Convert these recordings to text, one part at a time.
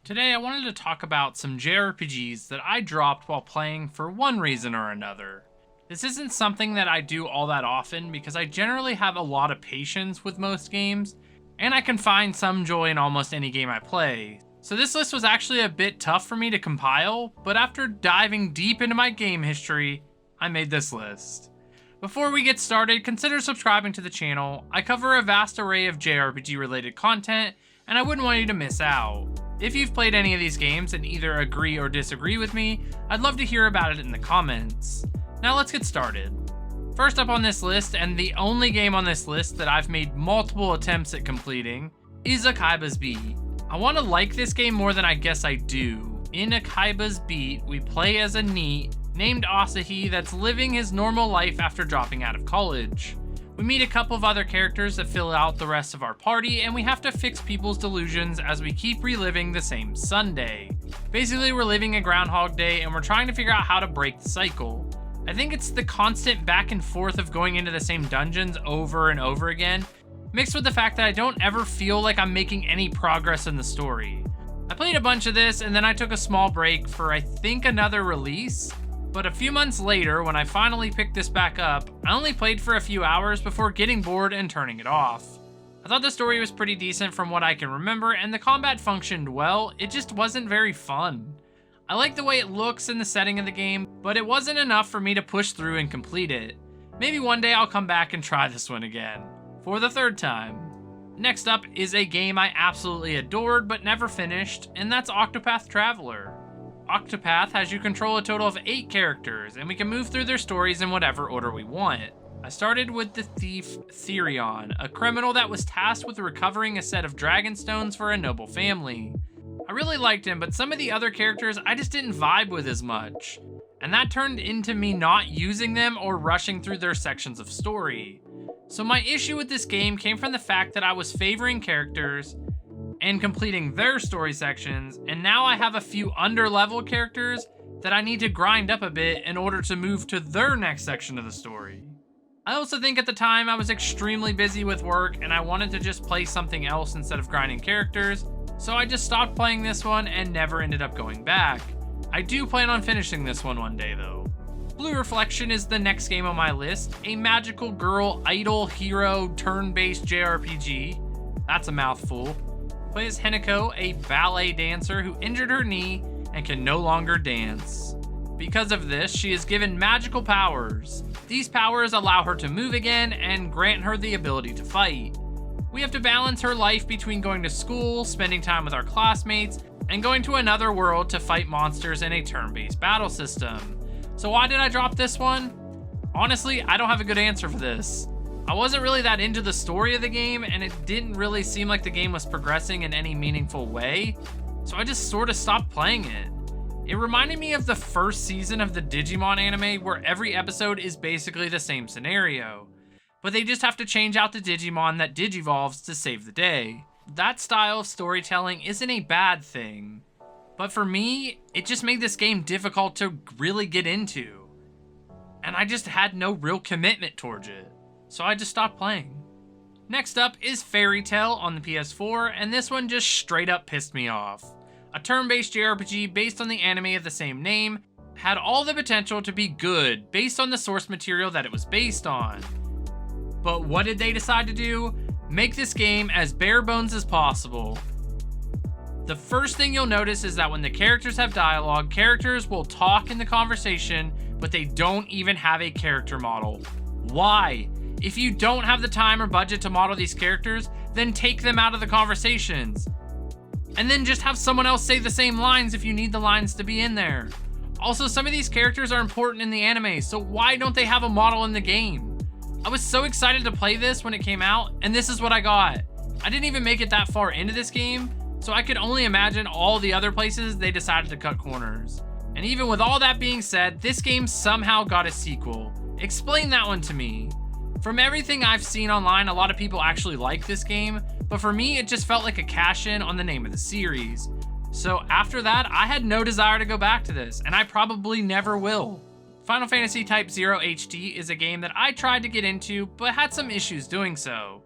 Today I wanted to talk about some JRPGs that I dropped while playing for one reason or another. This isn't something that I do all that often because I generally have a lot of patience with most games, and I can find some joy in almost any game I play. So this list was actually a bit tough for me to compile, but after diving deep into my game history, I made this list. Before we get started, consider subscribing to the channel. I cover a vast array of JRPG related content, and I wouldn't want you to miss out. If you've played any of these games and either agree or disagree with me, I'd love to hear about it in the comments. Now let's get started. First up on this list, and the only game on this list that I've made multiple attempts at completing, is Akaiba's Beat. I want to like this game more than I guess I do. In Akaiba's Beat, we play as a NEET named Asahi that's living his normal life after dropping out of college. We meet a couple of other characters that fill out the rest of our party, and we have to fix people's delusions as we keep reliving the same Sunday. Basically, we're living a Groundhog Day and we're trying to figure out how to break the cycle. I think it's the constant back and forth of going into the same dungeons over and over again, mixed with the fact that I don't ever feel like I'm making any progress in the story. I played a bunch of this and then I took a small break for I think another release. But a few months later, when I finally picked this back up, I only played for a few hours before getting bored and turning it off. I thought the story was pretty decent from what I can remember, and the combat functioned well, it just wasn't very fun. I like the way it looks in the setting of the game, but it wasn't enough for me to push through and complete it. Maybe one day I'll come back and try this one again, for the third time. Next up is a game I absolutely adored but never finished, and that's Octopath Traveler. Octopath has you control a total of 8 characters, and we can move through their stories in whatever order we want. I started with the thief Therion, a criminal that was tasked with recovering a set of dragon stones for a noble family. I really liked him, but some of the other characters I just didn't vibe with as much, and that turned into me not using them or rushing through their sections of story. So my issue with this game came from the fact that I was favoring characters and completing their story sections, and now I have a few under-level characters that I need to grind up a bit in order to move to their next section of the story. I also think at the time I was extremely busy with work and I wanted to just play something else instead of grinding characters, so I just stopped playing this one and never ended up going back. I do plan on finishing this one day though. Blue Reflection is the next game on my list, a magical girl idol hero turn-based JRPG. That's a mouthful. Plays Heneko, a ballet dancer who injured her knee and can no longer dance. Because of this, she is given magical powers. These powers allow her to move again and grant her the ability to fight. We have to balance her life between going to school, spending time with our classmates, and going to another world to fight monsters in a turn-based battle system. So why did I drop this one? Honestly, I don't have a good answer for this. I wasn't really that into the story of the game, and it didn't really seem like the game was progressing in any meaningful way, so I just sort of stopped playing it. It reminded me of the first season of the Digimon anime, where every episode is basically the same scenario, but they just have to change out the Digimon that digivolves to save the day. That style of storytelling isn't a bad thing, but for me, it just made this game difficult to really get into, and I just had no real commitment towards it. So I just stopped playing. Next up is Fairy Tail on the PS4, and this one just straight up pissed me off. A turn-based JRPG based on the anime of the same name, had all the potential to be good based on the source material that it was based on. But what did they decide to do? Make this game as bare bones as possible. The first thing you'll notice is that when the characters have dialogue, characters will talk in the conversation, but they don't even have a character model. Why? If you don't have the time or budget to model these characters, then take them out of the conversations. And then just have someone else say the same lines if you need the lines to be in there. Also, some of these characters are important in the anime, so why don't they have a model in the game? I was so excited to play this when it came out, and this is what I got. I didn't even make it that far into this game, so I could only imagine all the other places they decided to cut corners. And even with all that being said, this game somehow got a sequel. Explain that one to me. From everything I've seen online, a lot of people actually like this game, but for me, it just felt like a cash-in on the name of the series. So after that, I had no desire to go back to this, and I probably never will. Final Fantasy Type 0 HD is a game that I tried to get into, but had some issues doing so.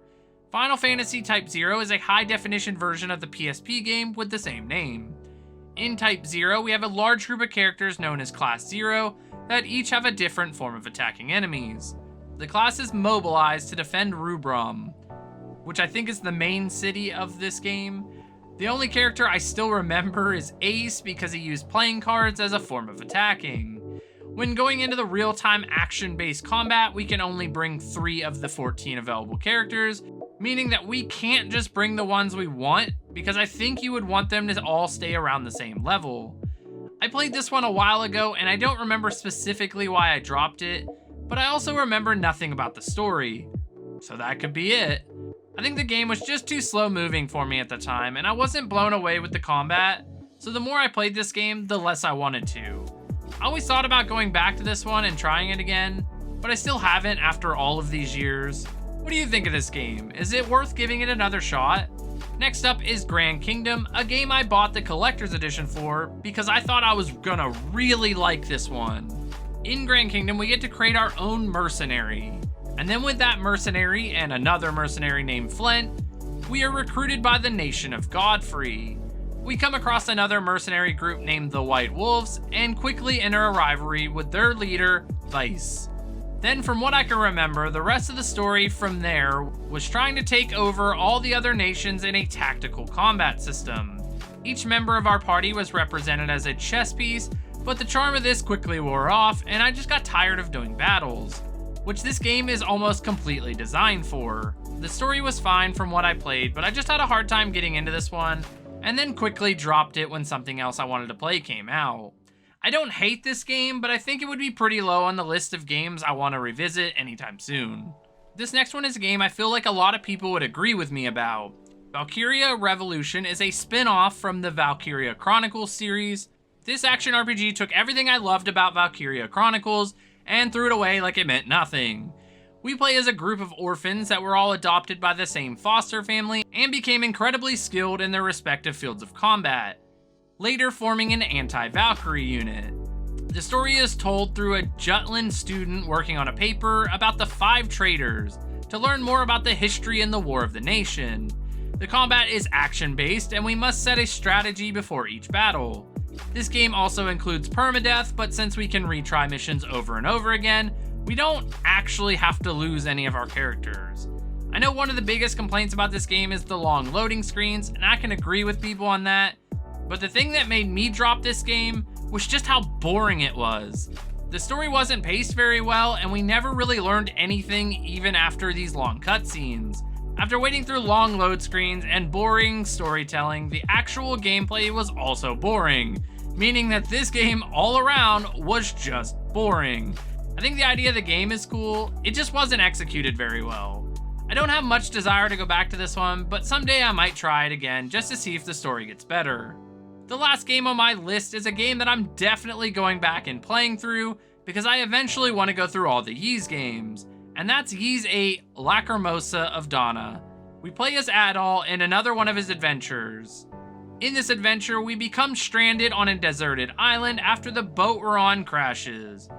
Final Fantasy Type 0 is a high-definition version of the PSP game with the same name. In Type 0, we have a large group of characters known as Class 0 that each have a different form of attacking enemies. The class is mobilized to defend Rubram, which I think is the main city of this game. The only character I still remember is Ace because he used playing cards as a form of attacking. When going into the real-time action-based combat, we can only bring 3 of the 14 available characters, meaning that we can't just bring the ones we want, because I think you would want them to all stay around the same level. I played this one a while ago, and I don't remember specifically why I dropped it, but I also remember nothing about the story. So that could be it. I think the game was just too slow moving for me at the time, and I wasn't blown away with the combat, so the more I played this game, the less I wanted to. I always thought about going back to this one and trying it again, but I still haven't after all of these years. What do you think of this game? Is it worth giving it another shot? Next up is Grand Kingdom, a game I bought the collector's edition for because I thought I was gonna really like this one. In Grand Kingdom, we get to create our own mercenary. And then with that mercenary and another mercenary named Flint, we are recruited by the nation of Godfrey. We come across another mercenary group named the White Wolves and quickly enter a rivalry with their leader, Vice. Then from what I can remember, the rest of the story from there was trying to take over all the other nations in a tactical combat system. Each member of our party was represented as a chess piece, but the charm of this quickly wore off and I just got tired of doing battles, which this game is almost completely designed for. The story was fine from what I played, but I just had a hard time getting into this one, and then quickly dropped it when something else I wanted to play came out. I don't hate this game, but I think it would be pretty low on the list of games I want to revisit anytime soon. This next one is a game I feel like a lot of people would agree with me about. Valkyria Revolution is a spin-off from the Valkyria Chronicles series. This action RPG took everything I loved about Valkyria Chronicles and threw it away like it meant nothing. We play as a group of orphans that were all adopted by the same foster family and became incredibly skilled in their respective fields of combat, later forming an anti-Valkyrie unit. The story is told through a Jutland student working on a paper about the 5 traitors to learn more about the history and the War of the Nation. The combat is action-based and we must set a strategy before each battle. This game also includes permadeath, but since we can retry missions over and over again, we don't actually have to lose any of our characters. I know one of the biggest complaints about this game is the long loading screens, and I can agree with people on that, but the thing that made me drop this game was just how boring it was. The story wasn't paced very well, and we never really learned anything even after these long cutscenes. After waiting through long load screens and boring storytelling, the actual gameplay was also boring, meaning that this game all around was just boring. I think the idea of the game is cool, it just wasn't executed very well. I don't have much desire to go back to this one, but someday I might try it again just to see if the story gets better. The last game on my list is a game that I'm definitely going back and playing through because I eventually want to go through all the Ys games, and that's Ys 8 Lacrimosa of Dana. We play as Adol in another one of his adventures. In this adventure, we become stranded on a deserted island after the boat we're on crashes.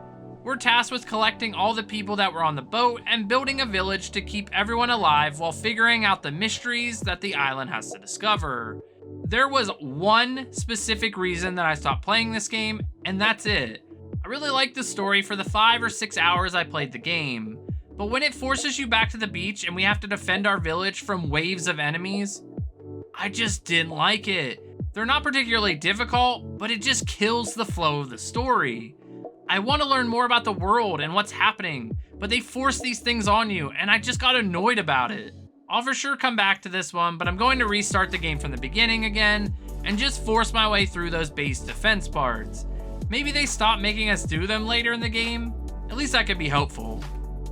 We're tasked with collecting all the people that were on the boat and building a village to keep everyone alive while figuring out the mysteries that the island has to discover. There was one specific reason that I stopped playing this game, and that's it. I really liked the story for the 5 or 6 hours I played the game, but when it forces you back to the beach and we have to defend our village from waves of enemies, I just didn't like it. They're not particularly difficult, but it just kills the flow of the story. I want to learn more about the world and what's happening, but they force these things on you, and I just got annoyed about it. I'll for sure come back to this one, but I'm going to restart the game from the beginning again and just force my way through those base defense parts. Maybe they stop making us do them later in the game. At least I could be hopeful.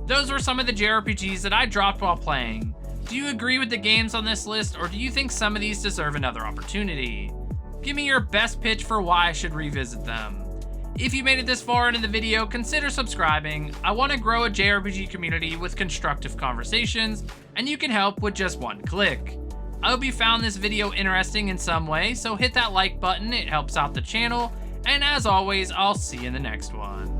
Those were some of the JRPGs that I dropped while playing. Do you agree with the games on this list, or do you think some of these deserve another opportunity? Give me your best pitch for why I should revisit them. If you made it this far into the video, consider subscribing. I want to grow a JRPG community with constructive conversations, and you can help with just one click. I hope you found this video interesting in some way, so hit that like button, it helps out the channel, and as always, I'll see you in the next one.